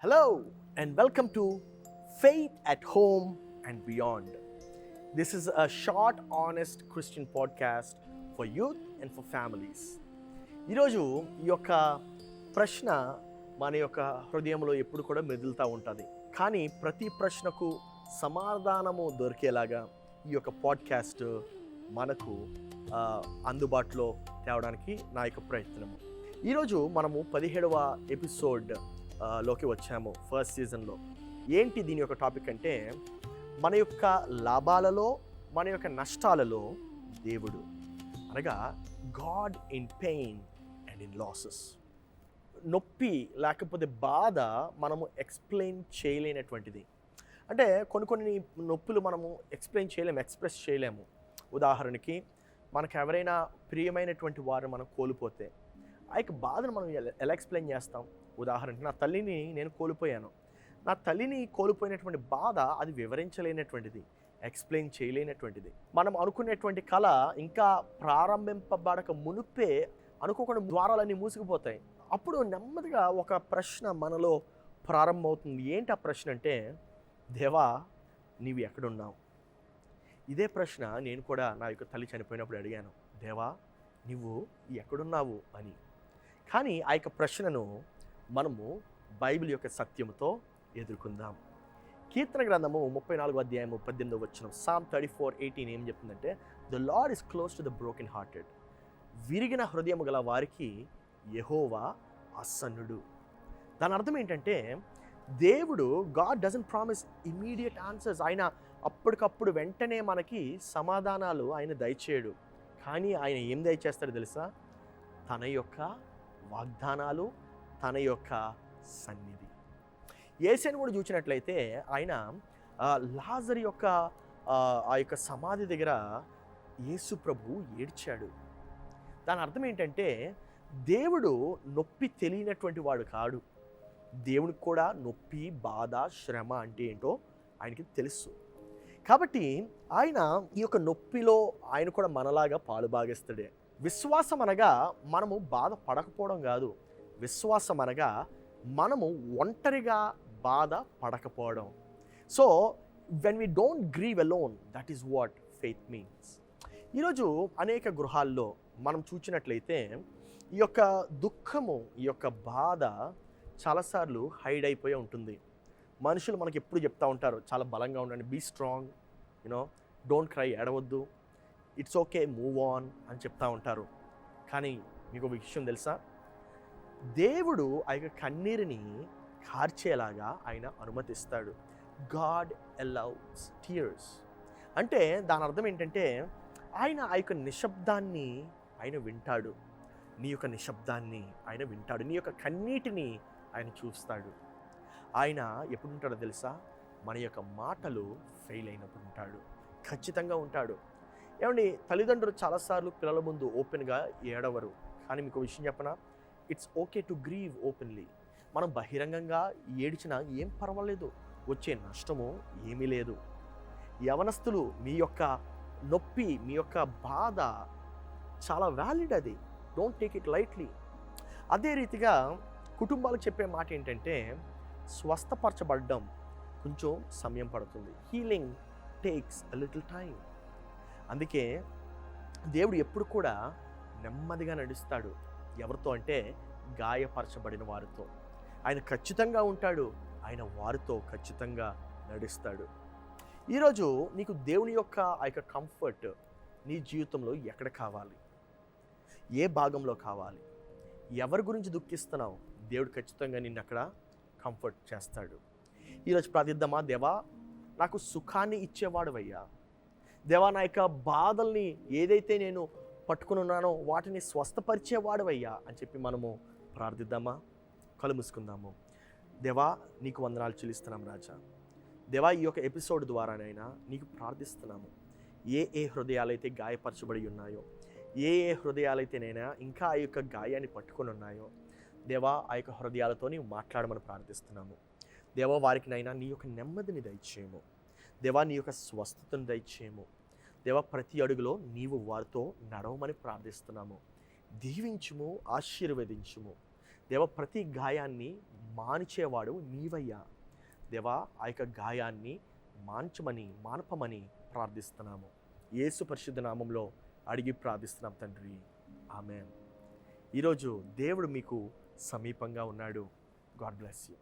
Hello and welcome to Faith at Home and Beyond. This is a short, honest Christian podcast for youth and for families. ఈరోజు ఈ యొక్క ప్రశ్న మన యొక్క హృదయంలో ఎప్పుడు కూడా మెదులుతూ ఉంటుంది. కానీ ప్రతి ప్రశ్నకు సమాధానము దొరికేలాగా ఈ యొక్క పాడ్కాస్ట్ మనకు అందుబాటులో తేవడానికి నా యొక్క ప్రయత్నము. ఈరోజు మనము 17వ ఎపిసోడ్ లోకి వచ్చాము ఫస్ట్ సీజన్లో. ఏంటి దీని యొక్క టాపిక్ అంటే, మన యొక్క లాభాలలో మన యొక్క నష్టాలలో దేవుడు, అనగా God in pain and in losses. నొప్పి లేకపోతే బాధ మనము ఎక్స్ప్లెయిన్ చేయలేనటువంటిది. అంటే కొన్ని నొప్పులు మనము ఎక్స్ప్రెస్ చేయలేము. ఉదాహరణకి మనకు ఎవరైనా ప్రియమైనటువంటి వారిని మనం కోల్పోతే ఆ యొక్క బాధను మనం ఎలా ఎక్స్ప్లెయిన్ చేస్తాం? ఉదాహరణకి నా తల్లిని నేను కోల్పోయాను. నా తల్లిని కోల్పోయినటువంటి బాధ అది వివరించలేనటువంటిది, ఎక్స్ప్లెయిన్ చేయలేనటువంటిది. మనం అనుకునేటువంటి కళ ఇంకా ప్రారంభింపబడక మునుపే అనుకోకుండా ద్వారాలన్నీ మూసుకుపోతాయి. అప్పుడు నెమ్మదిగా ఒక ప్రశ్న మనలో ప్రారంభమవుతుంది. ఏంటి ఆ ప్రశ్న అంటే, దేవా నీవు ఎక్కడున్నావు? ఇదే ప్రశ్న నేను కూడా నా యొక్క తల్లి చనిపోయినప్పుడు అడిగాను, దేవా నువ్వు ఎక్కడున్నావు అని. కానీ ఆ యొక్క ప్రశ్నను మనము బైబిల్ యొక్క సత్యముతో ఎదుర్కొందాం. కీర్తన గ్రంథము 34వ అధ్యాయము 18వ వచనం, Psalm 34:18 ఏం చెప్తుందంటే, the lord is close to the broken hearted. విరిగిన హృదయము గల వారికి యెహోవా ఆసన్నుడు. దాని అర్థం ఏంటంటే, దేవుడు God doesn't promise immediate answers. ఆయన అప్పటికప్పుడు వెంటనే మనకి సమాధానాలు ఆయన దయచేయడు. కానీ ఆయన ఏం దయచేస్తాడో తెలుసా? తన యొక్క వాగ్దానాలు, తన యొక్క సన్నిధి. యేసుని కూడా చూసినట్లయితే ఆయన లాజరు యొక్క ఆ యొక్క సమాధి దగ్గర యేసు ప్రభు ఏడ్చాడు. దాని అర్థం ఏంటంటే, దేవుడు నొప్పి తెలియనటువంటి వాడు కాడు. దేవునికి కూడా నొప్పి, బాధ, శ్రమ అంటే ఏంటో ఆయనకి తెలుసు. కాబట్టి ఆయన ఈ యొక్క నొప్పిలో ఆయన కూడా మనలాగా పాలుభాగిస్తాడే. విశ్వాసం అనగా మనము బాధ పడకపోవడం కాదు. విశ్వాసం అనగా మనము ఒంటరిగా బాధ పడకపోవడం. So when we don't grieve alone, that is what faith means. ఈరోజు అనేక గృహాల్లో మనం చూసినట్లయితే ఈ యొక్క దుఃఖము, ఈ యొక్క బాధ చాలాసార్లు హైడ్ అయిపోయి ఉంటుంది. మనుషులు మనకి ఎప్పుడు చెప్తూ ఉంటారు, చాలా బలంగా ఉండండి, బీ స్ట్రాంగ్, డోంట్ క్రై, ఏడవద్దు, ఇట్స్ ఓకే, మూవ్ ఆన్ అని చెప్తూ ఉంటారు. కానీ మీకు ఒక విషయం తెలుసా? దేవుడు ఆ యొక్క కన్నీరుని కార్చేలాగా ఆయన అనుమతిస్తాడు. God allows tears. అంటే దాని అర్థం ఏంటంటే, ఆయన ఆ యొక్క నిశ్శబ్దాన్ని ఆయన వింటాడు. నీ యొక్క నిశ్శబ్దాన్ని ఆయన వింటాడు. నీ యొక్క కన్నీటిని ఆయన చూస్తాడు. ఆయన ఎప్పుడు ఉంటాడో తెలుసా? మన యొక్క మాటలు ఫెయిల్ అయినప్పుడు ఉంటాడు. ఖచ్చితంగా ఉంటాడు. ఏమండి, తల్లిదండ్రులు చాలాసార్లు పిల్లల ముందు ఓపెన్గా ఏడవరు. కానీ మీకు విషయం చెప్పనా? It's okay to grieve openly. మనం బహిరంగంగా ఏడ్చినా ఏం పర్వాలేదు, వచ్చే నష్టము ఏమీ లేదు. యవనస్తులు, మీ యొక్క నొప్పి, మీ యొక్క బాధ చాలా వ్యాలిడ్. అది డోంట్ టేక్ ఇట్ లైట్లీ. అదే రీతిగా కుటుంబాలకు చెప్పే మాట ఏంటంటే, స్వస్థపరచబడ్డం కొంచెం సమయం పడుతుంది. Healing takes a little time. అందుకే దేవుడు ఎప్పుడు కూడా నెమ్మదిగా నడుస్తాడు. ఎవరితో అంటే, గాయపరచబడిన వారితో. ఆయన ఖచ్చితంగా ఉంటాడు. ఆయన వారితో ఖచ్చితంగా నడుస్తాడు. ఈరోజు నీకు దేవుని యొక్క ఆ యొక్క కంఫర్ట్ నీ జీవితంలో ఎక్కడ కావాలి? ఏ భాగంలో కావాలి? ఎవరి గురించి దుఃఖిస్తున్నావు? దేవుడు ఖచ్చితంగా నిన్ను అక్కడ కంఫర్ట్ చేస్తాడు. ఈరోజు ప్రార్థిద్దామా? దేవా నాకు సుఖాన్ని ఇచ్చేవాడువయ్యా. దేవా నా యొక్క బాధల్ని ఏదైతే నేను పట్టుకుని ఉన్నానో వాటిని స్వస్థపరిచేవాడువయ్యా అని చెప్పి మనము ప్రార్థిద్దామా? కళ్ళు మూసుకుందాము. దేవా నీకు వందనాలు చెల్లిస్తున్నాం రాజా. దేవా ఈ యొక్క ఎపిసోడ్ ద్వారానైనా నీకు ప్రార్థిస్తున్నాము. ఏ హృదయాలైతే గాయపరచబడి ఉన్నాయో, ఏ హృదయాలైతేనైనా ఇంకా ఆ యొక్క గాయాన్ని పట్టుకొని ఉన్నాయో, దేవా ఆ యొక్క హృదయాలతో నీవు మాట్లాడమని ప్రార్థిస్తున్నాము. దేవా వారికినైనా నీ యొక్క నెమ్మదిని దయచేయము. దేవా నీ యొక్క స్వస్థతను దయచేయము. దేవా ప్రతి అడుగులో నీవు వారితో నడవమని ప్రార్థిస్తున్నాము. దీవించుము, ఆశీర్వదించుము. దేవా, ప్రతి గాయాన్ని మానిచేవాడు నీవయ్యా. దేవా, ఆ యొక్క గాయాన్ని మాన్పమని ప్రార్థిస్తున్నాము. యేసు పరిశుద్ధ నామంలో అడిగి ప్రార్థిస్తున్నాం తండ్రి, ఆమేన్. ఈరోజు దేవుడు మీకు సమీపంగా ఉన్నాడు. God bless you.